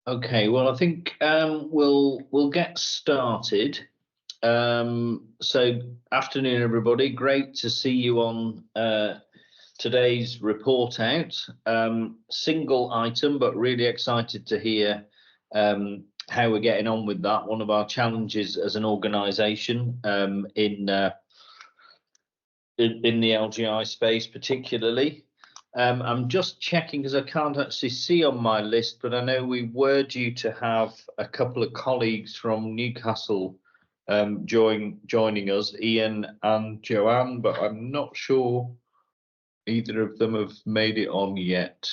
Okay, well, I think we'll get started. So afternoon, everybody. Great to see you on today's report out. Single item, but really excited to hear how we're getting on with that. One of our challenges as an organisation in the LGI space, particularly. I'm just checking because I can't actually see on my list, but I know we were due to have a couple of colleagues from Newcastle joining us, Ian and Joanne, but I'm not sure either of them have made it on yet.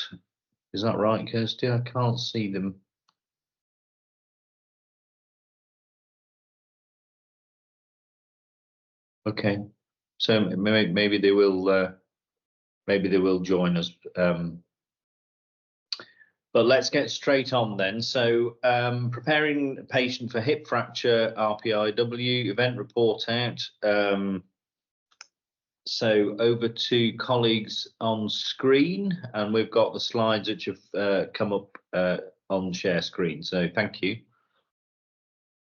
Is that right, Kirsty? I can't see them. Okay, so maybe they will. Maybe they will join us. But let's get straight on then. So preparing a patient for hip fracture, RPIW, event report out. So over to colleagues on screen, and we've got the slides which have come up on share screen. So thank you.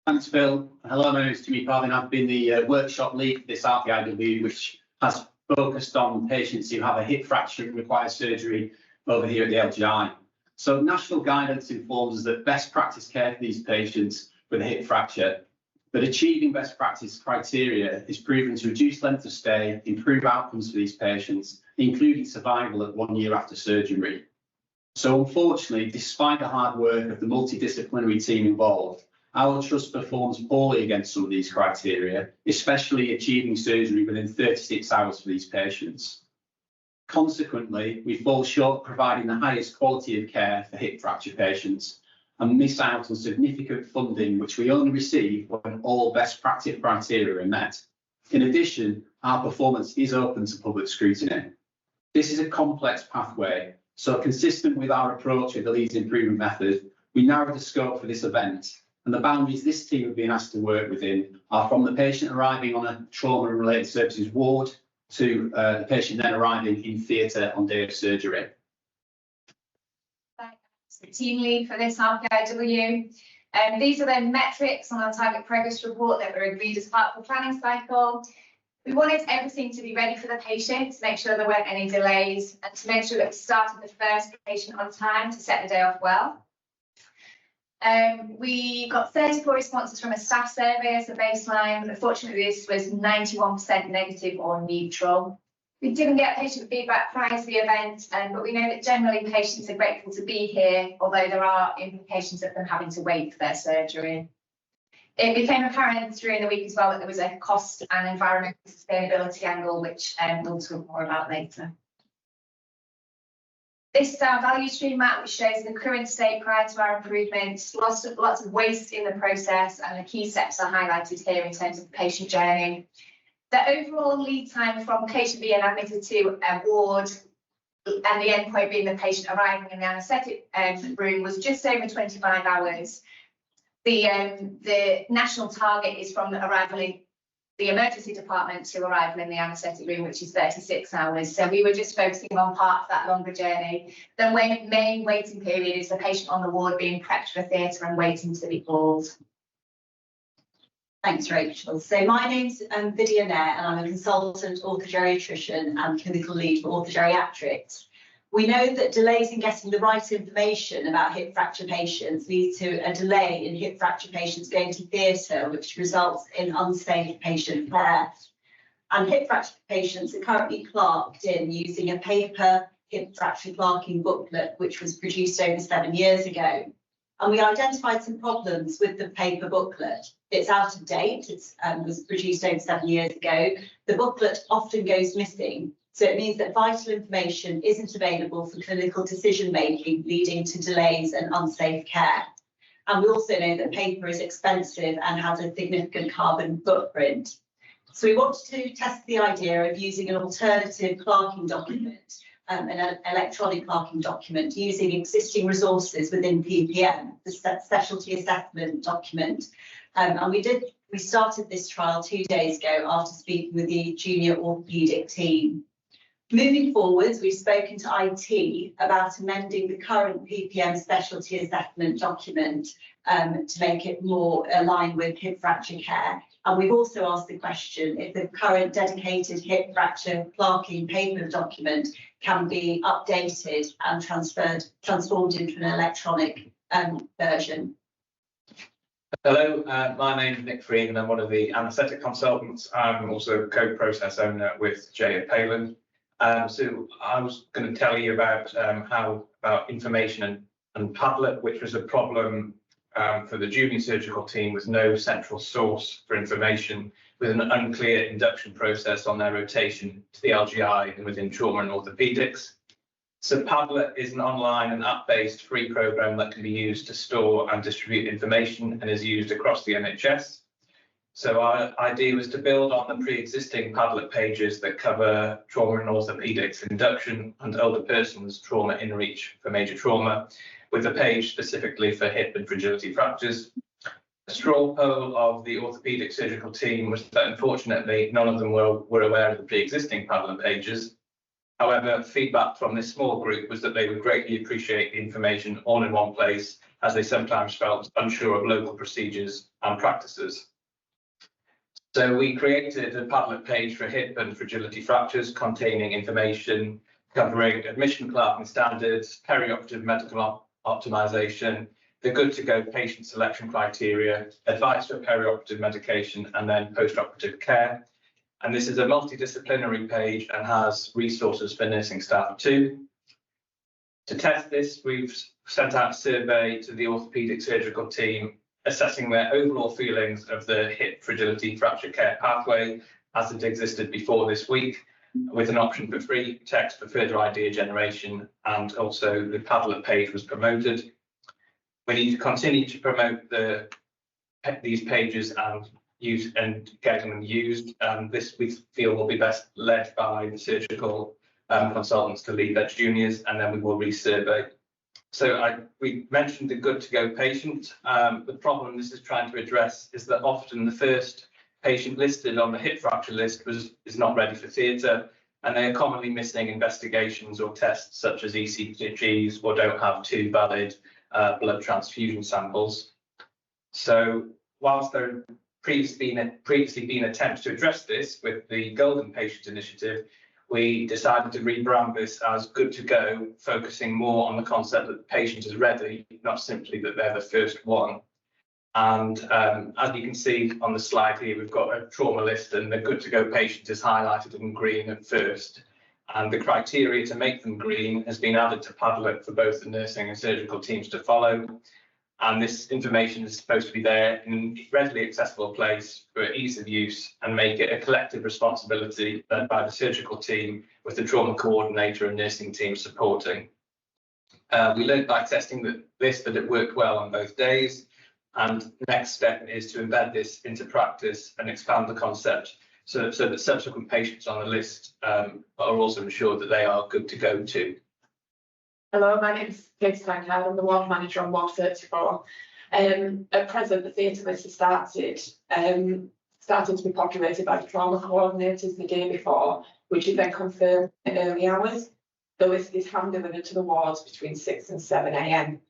Thanks, Phil. Hello, my name is Timmy Parvin. I've been the workshop lead for this RPIW, which has focused on patients who have a hip fracture and require surgery over here at the LGI. So national guidance informs us that best practice care for these patients with a hip fracture, but achieving best practice criteria is proven to reduce length of stay, improve outcomes for these patients, including survival at 1 year after surgery. So unfortunately, despite the hard work of the multidisciplinary team involved, our trust performs poorly against some of these criteria, especially achieving surgery within 36 hours for these patients. Consequently, we fall short of providing the highest quality of care for hip fracture patients and miss out on significant funding, which we only receive when all best practice criteria are met. In addition, our performance is open to public scrutiny. This is a complex pathway, so consistent with our approach with the Leeds improvement method, we narrowed the scope for this event, and the boundaries this team have been asked to work within are from the patient arriving on a trauma and related services ward to the patient then arriving in theatre on day of surgery. Thanks, the team lead for this RPIW. These are the metrics on our target progress report that were agreed as part of the planning cycle. We wanted everything to be ready for the patient to make sure there weren't any delays and to make sure that we started the first patient on time to set the day off well. We got 34 responses from a staff survey as a baseline, but unfortunately this was 91% negative or neutral. We didn't get patient feedback prior to the event, but we know that generally patients are grateful to be here, although there are implications of them having to wait for their surgery. It became apparent during the week as well that there was a cost and environmental sustainability angle, which we'll talk more about later. This is our value stream map, which shows the current state prior to our improvements, lots of waste in the process, and the key steps are highlighted here in terms of the patient journey. The overall lead time from patient being admitted to a ward and the end point being the patient arriving in the anaesthetic room was just over 25 hours. The national target is from the arrival in the emergency department to arrival in the anaesthetic room, which is 36 hours. So we were just focusing on part of that longer journey. The main waiting period is the patient on the ward being prepped for theatre and waiting to be called. Thanks, Rachel. So my name's Vidya Nair, and I'm a consultant orthogeriatrician and clinical lead for orthogeriatrics. We know that delays in getting the right information about hip fracture patients lead to a delay in hip fracture patients going to theatre, which results in unsafe patient care. And hip fracture patients are currently clerked in using a paper hip fracture clerking booklet, which was produced over 7 years ago. And we identified some problems with the paper booklet. It's out of date. It was produced over 7 years ago. The booklet often goes missing. So it means that vital information isn't available for clinical decision making, leading to delays and unsafe care. And we also know that paper is expensive and has a significant carbon footprint. So we wanted to test the idea of using an alternative clerking document, an electronic clerking document, using existing resources within PPM, the specialty assessment document. And we started this trial 2 days ago after speaking with the junior orthopaedic team. Moving forwards, we've spoken to IT about amending the current PPM specialty assessment document to make it more aligned with hip fracture care. And we've also asked the question if the current dedicated hip fracture plaquing paper document can be updated and transformed into an electronic version. Hello, my name is Nick Freeman. I'm one of the anaesthetic consultants. I'm also a co-process owner with Jay at Palin. So I was going to tell you about about information and Padlet, which was a problem for the junior surgical team with no central source for information, with an unclear induction process on their rotation to the LGI and within trauma and orthopaedics. So Padlet is an online and app-based free program that can be used to store and distribute information and is used across the NHS. So our idea was to build on the pre-existing Padlet pages that cover trauma and orthopaedics induction and older persons trauma in reach for major trauma, with a page specifically for hip and fragility fractures. A straw poll of the orthopaedic surgical team was that unfortunately none of them were aware of the pre-existing Padlet pages. However, feedback from this small group was that they would greatly appreciate the information all in one place, as they sometimes felt unsure of local procedures and practices. So we created a Padlet page for hip and fragility fractures containing information covering admission clerking standards, perioperative medical optimization, the good to go patient selection criteria, advice for perioperative medication, and then post-operative care. And this is a multidisciplinary page and has resources for nursing staff too. To test this, we've sent out a survey to the orthopaedic surgical team, assessing their overall feelings of the hip fragility fracture care pathway as it existed before this week, with an option for free text for further idea generation, and also the Padlet page was promoted. We need to continue to promote these pages and getting them used. This we feel will be best led by the surgical consultants to lead their juniors, and then we will resurvey. So we mentioned the good to go patient. The problem this is trying to address is that often the first patient listed on the hip fracture list is not ready for theatre, and they are commonly missing investigations or tests such as ECGs, or don't have 2 valid blood transfusion samples. So whilst there have previously been attempts to address this with the Golden Patient Initiative, we decided to rebrand this as Good to Go, focusing more on the concept that the patient is ready, not simply that they're the first one. And as you can see on the slide here, we've got a trauma list, and the Good to Go patient is highlighted in green at first. And the criteria to make them green has been added to Padlet for both the nursing and surgical teams to follow. And this information is supposed to be there in a readily accessible place for ease of use, and make it a collective responsibility led by the surgical team, with the trauma coordinator and nursing team supporting. We learned by testing this that it worked well on both days, and the next step is to embed this into practice and expand the concept so that subsequent patients on the list are also ensured that they are good to go too. Hello, my name is Katie Tankard. I'm the ward manager on Ward 34. At present, the theatre list has started to be populated by the trauma coordinators the day before, which is then confirmed in early hours. The list is hand-delivered to the wards between 6 and 7 AM.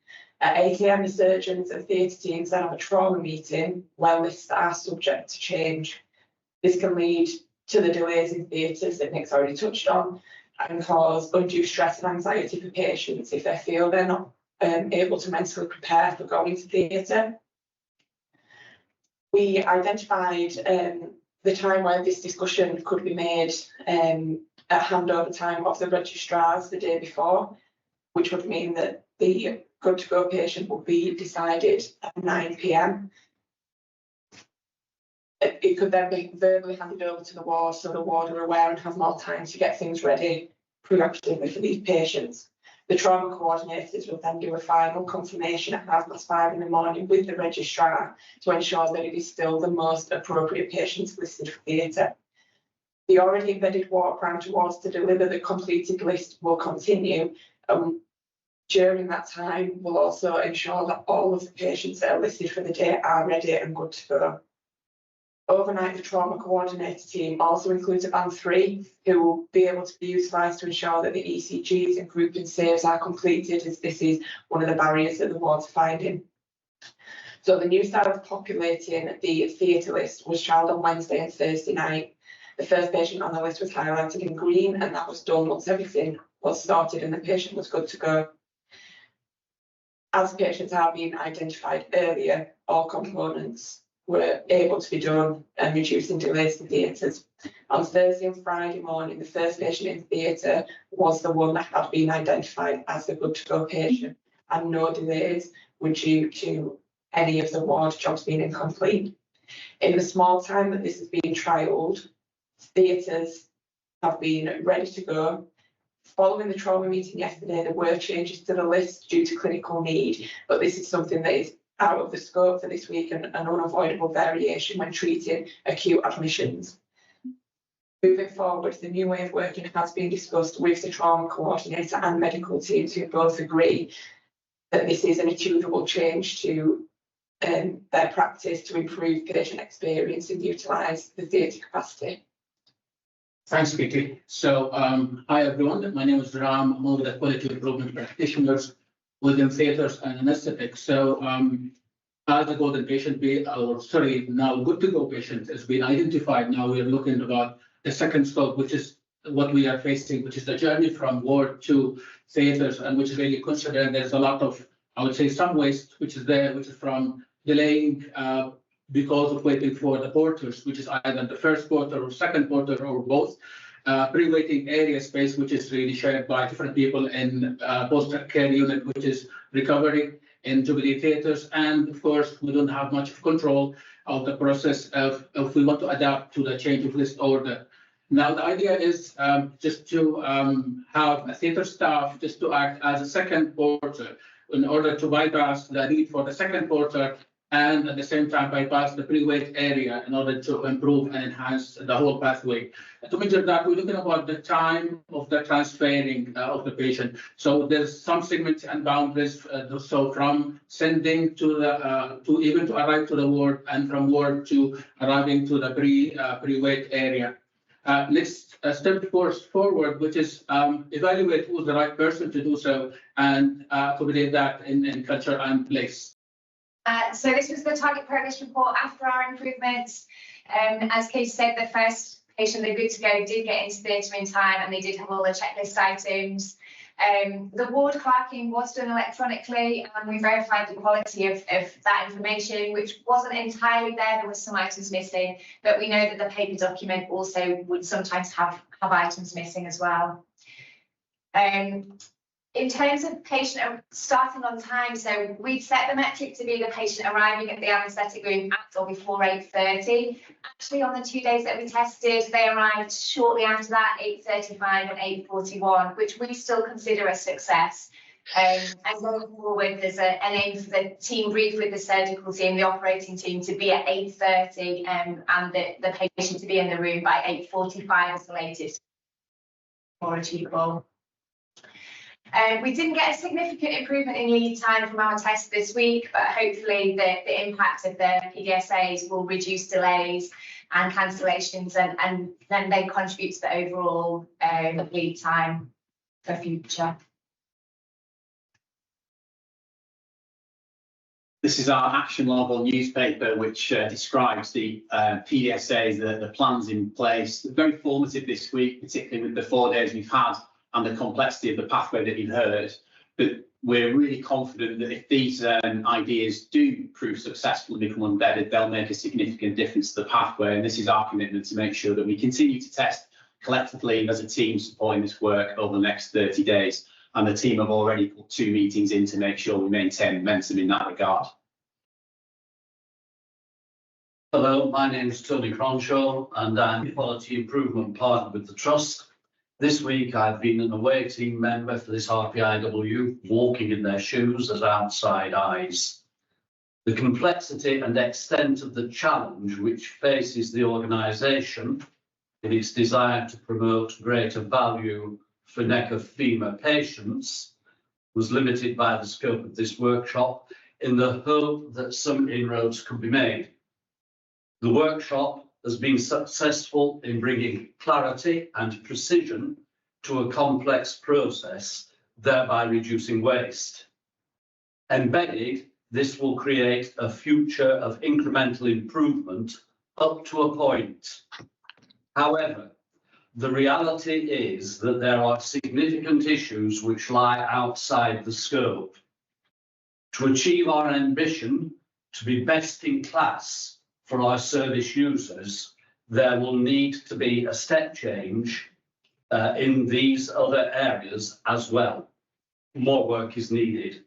At 8 AM, the surgeons and theatre teams then have a trauma meeting where lists are subject to change. This can lead to the delays in theatres that Nick's already touched on, and cause undue stress and anxiety for patients if they feel they're not able to mentally prepare for going to theatre. We identified the time where this discussion could be made at handover time of the registrars the day before, which would mean that the good to go patient will be decided at 9 PM. It could then be verbally handed over to the ward, so the ward are aware and have more time to get things ready preemptively for these patients. The trauma coordinators will then do a final confirmation at 5:30 in the morning with the registrar to ensure that it is still the most appropriate patients listed for theatre. The already embedded walk round towards to deliver the completed list will continue. During that time, we'll also ensure that all of the patients that are listed for the day are ready and good to go. Overnight, the trauma coordinator team also includes a band 3 who will be able to be utilised to ensure that the ECGs and grouping saves are completed, as this is one of the barriers that the wards are finding. So the new style of populating the theatre list was trialled on Wednesday and Thursday night. The first patient on the list was highlighted in green, and that was done once everything was sorted and the patient was good to go. As patients are being identified earlier, all components were able to be done and reducing delays to theatres. On Thursday and Friday morning, the first patient in theatre was the one that had been identified as the good to go patient, and no delays were due to any of the ward jobs being incomplete. In the small time that this has been trialled, theatres have been ready to go. Following the trauma meeting yesterday, there were changes to the list due to clinical need, but this is something that is out of the scope for this week and an unavoidable variation when treating acute admissions. Moving forward, the new way of working has been discussed with the trauma coordinator and medical teams, who both agree that this is an achievable change to their practice to improve patient experience and utilise the theatre capacity. Thanks, Vicky. So, hi everyone. My name is Ram. I'm one of the quality improvement practitioners within theatres and anaesthetics. So, as a golden patient, now good to go patient has been identified. Now we are looking about the second scope, which is what we are facing, which is the journey from ward to theatres, and which is really considering there's a lot of, I would say, some waste which is there, which is from delaying because of waiting for the porters, which is either the first porter or second porter or both. Pre-waiting area space, which is really shared by different people in post-care unit, which is recovery in Jubilee theatres. And of course, we don't have much control of the process of if we want to adapt to the change of list order. Now, the idea is just to have a theatre staff just to act as a second porter in order to bypass the need for the second porter, and at the same time bypass the pre-wait area in order to improve and enhance the whole pathway. To measure that, we're looking about the time of the transferring of the patient. So there's some segments and boundaries. So from sending to the to even to arrive to the ward, and from ward to arriving to the pre-wait area. Next step forward, which is evaluate who's the right person to do so, and accommodate that in culture and place. So this was the target progress report after our improvements. As Kate said, the first patient, they're good to go, did get into theatre in time, and they did have all the checklist items. The ward clerking was done electronically, and we verified the quality of that information, which wasn't entirely there. There were some items missing, but we know that the paper document also would sometimes have items missing as well. In terms of patient starting on time, so we'd set the metric to be the patient arriving at the anaesthetic room at or before 8:30. Actually, on the 2 days that we tested, they arrived shortly after that, 8:35 and 8:41, which we still consider a success. And going forward, there's an aim for the team brief with the surgical team, the operating team, to be at 8:30 and the patient to be in the room by 8:45 as the latest. More achievable. We didn't get a significant improvement in lead time from our test this week, but hopefully the impact of the PDSAs will reduce delays and cancellations, and then they contribute to the overall lead time for future. This is our action log on newspaper, which describes the PDSAs, the plans in place. Very formative this week, particularly with the 4 days we've had and the complexity of the pathway that you've heard. But we're really confident that if these ideas do prove successful and become embedded, they'll make a significant difference to the pathway. And this is our commitment to make sure that we continue to test collectively as a team supporting this work over the next 30 days. And the team have already put 2 meetings in to make sure we maintain momentum in that regard. Hello, my name is Tony Cronshaw, and I'm a quality improvement partner with the Trust. This week I've been an away team member for this RPIW, walking in their shoes as outside eyes. The complexity and extent of the challenge which faces the organisation in its desire to promote greater value for neck of femur patients was limited by the scope of this workshop, in the hope that some inroads could be made. The workshop has been successful in bringing clarity and precision to a complex process, thereby reducing waste. Embedded, this will create a future of incremental improvement up to a point. However, the reality is that there are significant issues which lie outside the scope. To achieve our ambition to be best in class for our service users, there will need to be a step change in these other areas as well. More work is needed.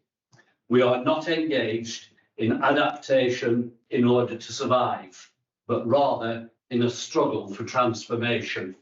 We are not engaged in adaptation in order to survive, but rather in a struggle for transformation.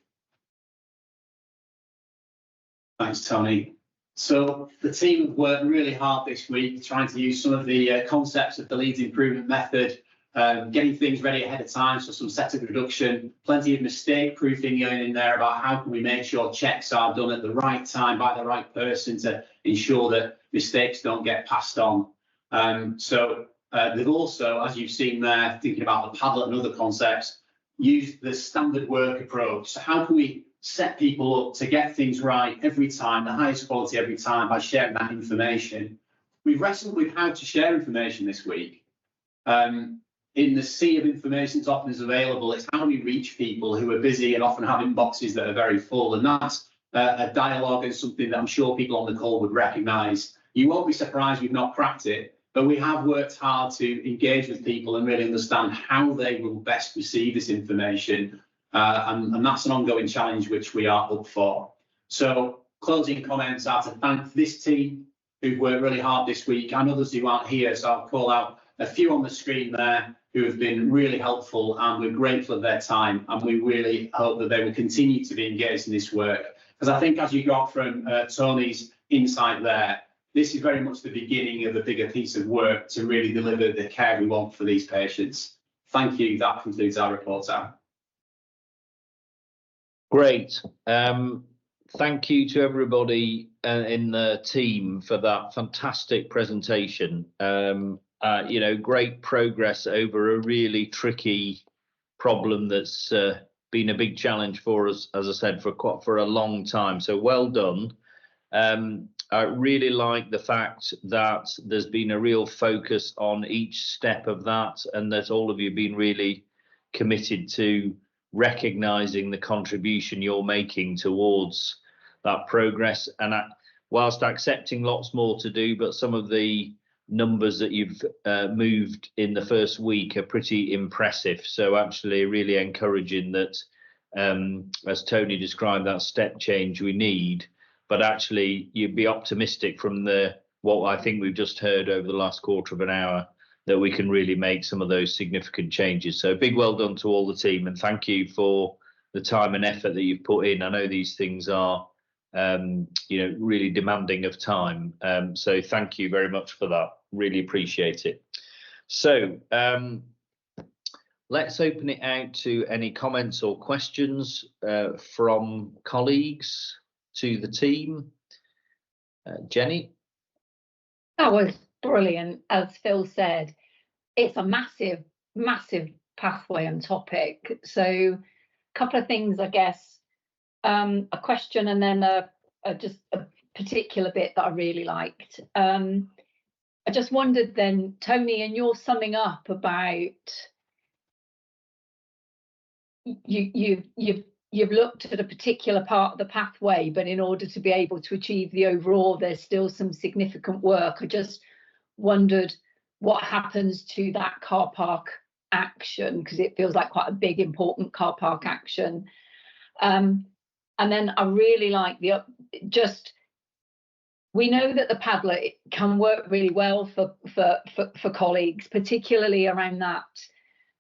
Thanks, Tony. So the team have worked really hard this week trying to use some of the concepts of the Leeds improvement method, getting things ready ahead of time, so some setup reduction, plenty of mistake proofing going in there about how can we make sure checks are done at the right time by the right person to ensure that mistakes don't get passed on. They've also, as you've seen there, thinking about the Padlet and other concepts, used the standard work approach. So how can we set people up to get things right every time, the highest quality every time, by sharing that information? We've wrestled with how to share information this week. In the sea of information that often is available, it's how we reach people who are busy and often have inboxes that are very full. And that's a dialogue and something that I'm sure people on the call would recognise. You won't be surprised we've not cracked it, but we have worked hard to engage with people and really understand how they will best receive this information. And that's an ongoing challenge which we are up for. So closing comments are to thank this team who've worked really hard this week and others who aren't here. So I'll call out a few on the screen there who have been really helpful, and we're grateful of their time, and we really hope that they will continue to be engaged in this work. Because I think, as you got from Tony's insight there, this is very much the beginning of a bigger piece of work to really deliver the care we want for these patients. Thank you. That concludes our report out. Great. Thank you to everybody in the team for that fantastic presentation. Great progress over a really tricky problem that's been a big challenge for us, as I said, for a long time. So well done. I really like the fact that there's been a real focus on each step of that, and that all of you have been really committed to recognizing the contribution you're making towards that progress. And whilst accepting lots more to do, but some of the numbers that you've moved in the first week are pretty impressive. So actually really encouraging that, as Tony described, that step change we need, but actually you'd be optimistic from what I think we've just heard over the last quarter of an hour, that we can really make some of those significant changes. So big well done to all the team, and thank you for the time and effort that you've put in. I know these things are really demanding of time. So thank you very much for that. Really appreciate it. So let's open it out to any comments or questions from colleagues to the team. Jenny? That was brilliant. As Phil said, it's a massive, massive pathway and topic. So a couple of things, I guess, a question and then just a particular bit that I really liked. I just wondered then, Tony, in your summing up about you've looked at a particular part of the pathway, but in order to be able to achieve the overall, there's still some significant work. I just wondered what happens to that car park action, because it feels like quite a big, important car park action. And then I really like we know that the Padlet can work really well for colleagues, particularly around that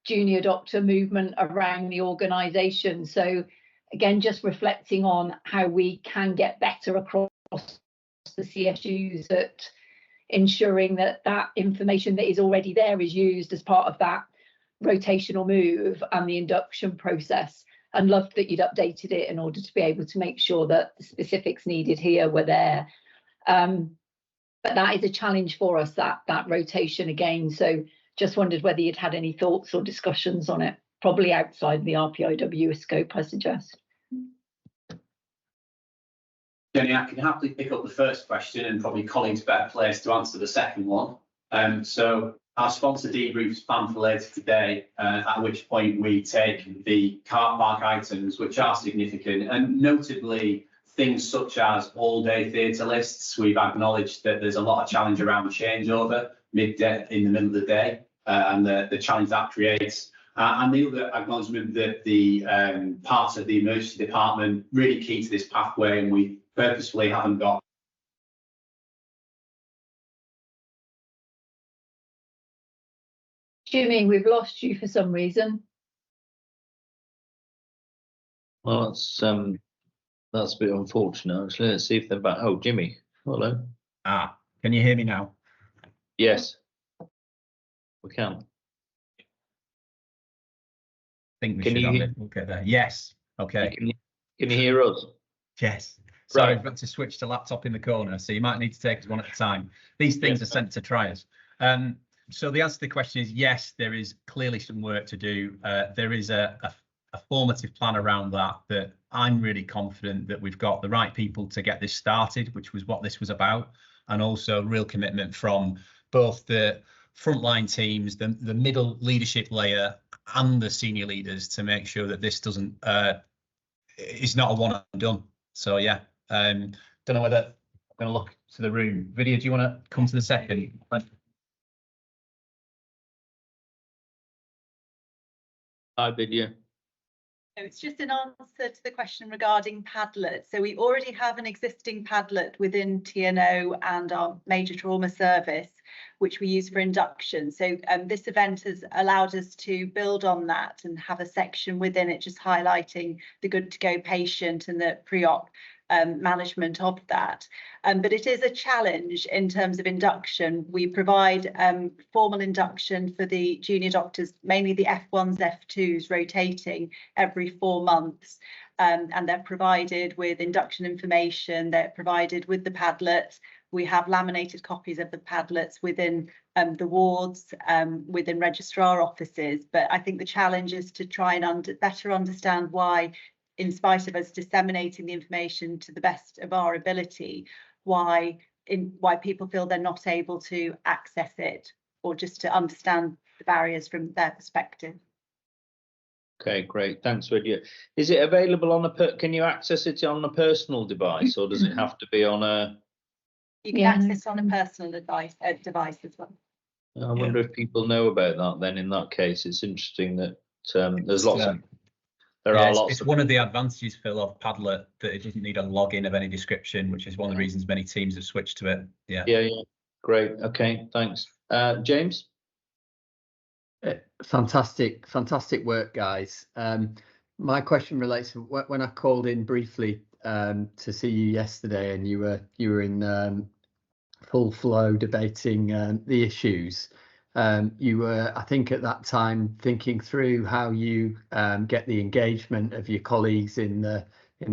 junior doctor movement around the organisation. So again, just reflecting on how we can get better across the CSUs at ensuring that that information that is already there is used as part of that rotational move and the induction process. And loved that you'd updated it in order to be able to make sure that the specifics needed here were there. But that is a challenge for us, that rotation again. So just wondered whether you'd had any thoughts or discussions on it, probably outside the RPIW scope, I suggest. Jenny, I can happily pick up the first question, and probably colleagues better placed to answer the second one. So our sponsor debrief is planned for later today, at which point we take the car park items which are significant, and notably things such as all-day theatre lists. We've acknowledged that there's a lot of challenge around changeover midday in the middle of the day, and the challenge that creates. And the other acknowledgement that the parts of the emergency department really key to this pathway, and we purposefully haven't got. Jimmy, we've lost you for some reason. Well, that's a bit unfortunate, actually. Let's see if they're back. Oh, Jimmy, hello. Can you hear me now? Yes, we can. I think we Can should you have hear- it. Okay, there. Yes. Okay. Can you hear us? Yes. Sorry, Right. I've got to switch to laptop in the corner, so you might need to take us one at a time. These things are sent to try us. So the answer to the question is yes, there is clearly some work to do. There is a formative plan around that I'm really confident that we've got the right people to get this started, which was what this was about, and also real commitment from both the frontline teams, the middle leadership layer, and the senior leaders to make sure that this doesn't is not a one and done. So yeah, don't know whether I'm going to look to the room. Vidya, do you want to come to the second? Hi, Vidya. It's just an answer to the question regarding Padlet. So we already have an existing Padlet within TNO and our major trauma service, which we use for induction. So this event has allowed us to build on that and have a section within it just highlighting the good to go patient and the pre-op management of that. But it is a challenge in terms of induction. We provide formal induction for the junior doctors, mainly the F1s, F2s, rotating every 4 months. And they're provided with induction information, they're provided with the Padlet. We have laminated copies of the Padlets within the wards, within registrar offices. But I think the challenge is to try and better understand why, in spite of us disseminating the information to the best of our ability, why people feel they're not able to access it, or just to understand the barriers from their perspective. Okay, great. Thanks, Vidya. Is it available on can you access it on a personal device, or does it have to be on a? You can access on a personal device as well. I wonder if people know about that. Then, in that case, it's interesting that there's lots of. It's one of the advantages, Phil, of Padlet, that it doesn't need a login of any description, which is one of the reasons many teams have switched to it. Yeah. Great. Okay, thanks. James? Fantastic work, guys. My question relates to when I called in briefly to see you yesterday, and you were in full flow debating the issues. You were, I think, at that time thinking through how you get the engagement of your colleagues in the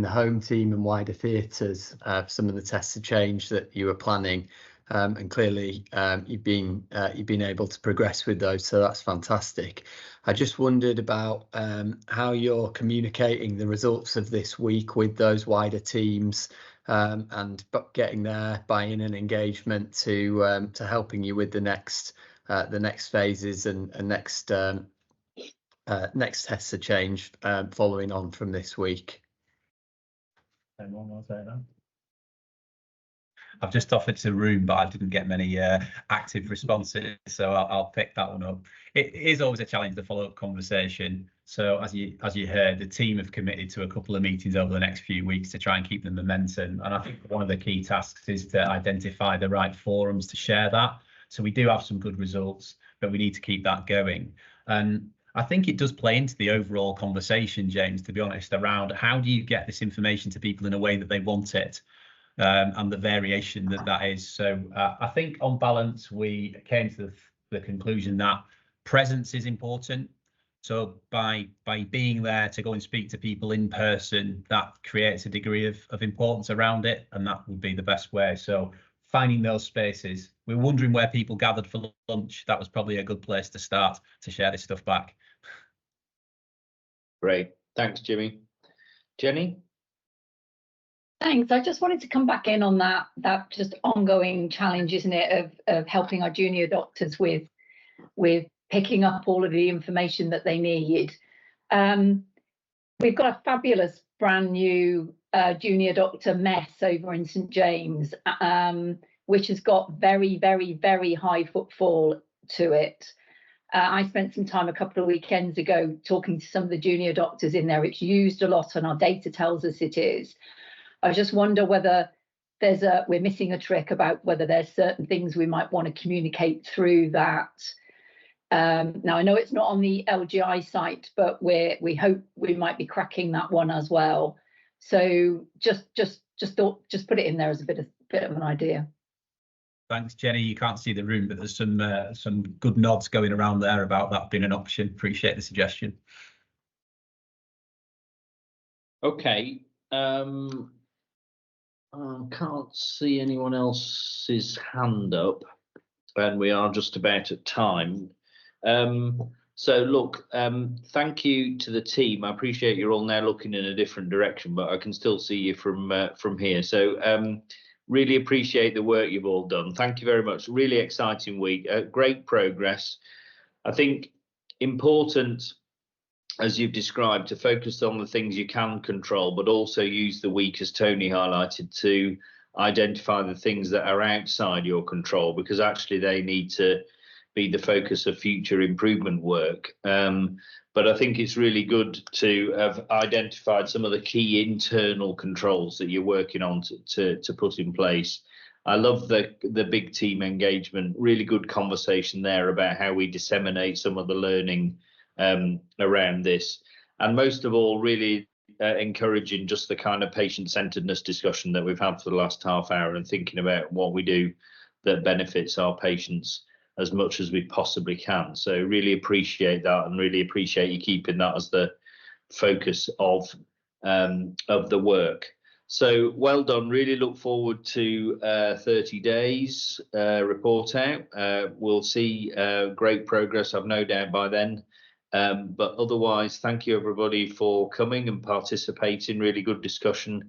home team and wider theatres, some of the tests of change that you were planning, and clearly you've been able to progress with those, so that's fantastic. I just wondered about how you're communicating the results of this week with those wider teams, and getting their buy-in and engagement to helping you with the next phases and next tests of change following on from this week. I've just offered to room, but I didn't get many active responses, so I'll pick that one up. It is always a challenge, the follow-up conversation. So as you heard, the team have committed to a couple of meetings over the next few weeks to try and keep the momentum. And I think one of the key tasks is to identify the right forums to share that. So we do have some good results, but we need to keep that going. And I think it does play into the overall conversation, James, to be honest, around how do you get this information to people in a way that they want it, and the variation that is. So I think on balance, we came to the conclusion that presence is important. So by being there to go and speak to people in person, that creates a degree of importance around it, and that would be the best way. So finding those spaces we were wondering where people gathered for lunch. That was probably a good place to start to share this stuff back. Great. Thanks, Jimmy. Jenny? Thanks. I just wanted to come back in on that just ongoing challenge, isn't it, of helping our junior doctors with picking up all of the information that they need. We've got a fabulous brand new junior doctor mess over in St James, which has got very, very, very high footfall to it. I spent some time a couple of weekends ago talking to some of the junior doctors in there. It's used a lot and our data tells us it is. I just wonder whether we're missing a trick about whether there's certain things we might want to communicate through that. Now I know it's not on the LGI site, but we hope we might be cracking that one as well. So just put it in there as a bit of an idea. Thanks, Jenny. You can't see the room, but there's some good nods going around there about that being an option. Appreciate the suggestion. Okay. I can't see anyone else's hand up, and we are just about at time. So look, thank you to the team. I appreciate you're all now looking in a different direction, but I can still see you from here. So really appreciate the work you've all done. Thank you very much. Really exciting week. Great progress. I think important, as you've described, to focus on the things you can control, but also use the week, as Tony highlighted, to identify the things that are outside your control, because actually they need to be the focus of future improvement work. But I think it's really good to have identified some of the key internal controls that you're working on to put in place. I love the big team engagement, really good conversation there about how we disseminate some of the learning around this, and most of all really encouraging just the kind of patient-centeredness discussion that we've had for the last half hour, and thinking about what we do that benefits our patients as much as we possibly can. So really appreciate that, and really appreciate you keeping that as the focus of the work. So well done. Really look forward to 30 days report out. We'll see great progress, I've no doubt, by then. But otherwise, thank you everybody for coming and participating. Really good discussion,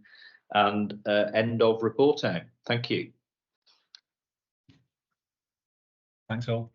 and end of report out. Thank you. Thanks all.